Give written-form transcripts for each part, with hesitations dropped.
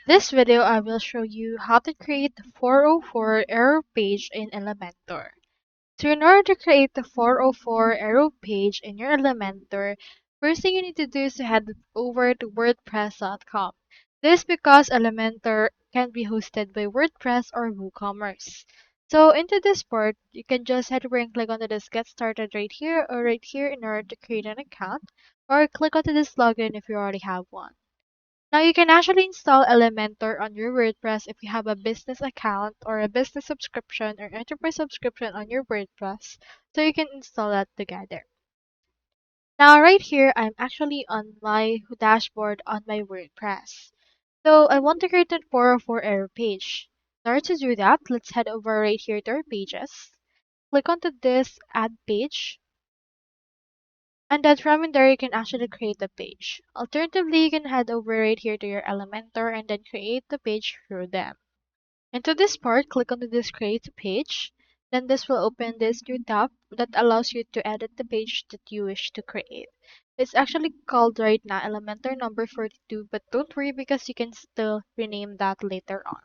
This video I will show you how to create the 404 error page in Elementor. So in order to create the 404 error page in your Elementor, first thing you need to do is to head over to WordPress.com. This because Elementor can be hosted by WordPress or WooCommerce. So into this part, you can just head over and click onto this get started right here or right here in order to create an account, or click onto this login if you already have one. Now you can actually install Elementor on your WordPress if you have a business account or a business subscription or enterprise subscription on your WordPress, so you can install that together. Now right here, I'm actually on my dashboard on my WordPress. So I want to create a 404 error page. In order to do that, let's head over right here to our pages. Click onto this add page. And then from in there, you can actually create a page. Alternatively, you can head over right here to your Elementor and then create the page through them. And to this part, click on this create page. Then this will open this new tab that allows you to edit the page that you wish to create. It's actually called right now Elementor number 42, but don't worry because you can still rename that later on.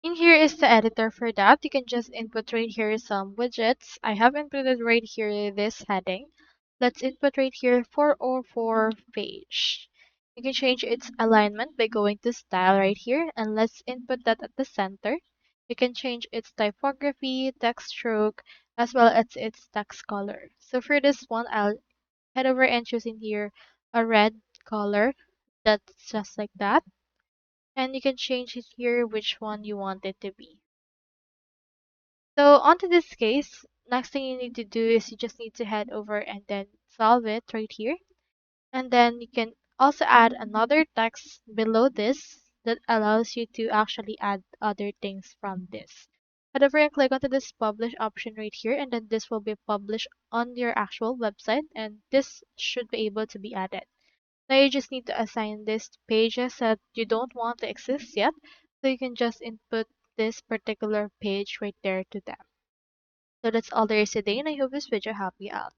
In here is the editor for that. You can just input right here some widgets. I have inputted right here this heading. Let's input right here 404 page. You can change its alignment by going to style right here, and let's input that at the center. You can change its typography, text stroke, as well as its text color. So for this one, I'll head over and choose in here a red color. That's just like that. And you can change it here which one you want it to be. So onto this case, next thing you need to do is you just need to head over and then solve it right here. And then you can also add another text below this that allows you to actually add other things from this. Head over and click onto this publish option right here, and then this will be published on your actual website, and this should be able to be added. Now you just need to assign this to pages that you don't want to exist yet, so you can just input this particular page right there to them. So that's all there is today, and I hope this video helped you out.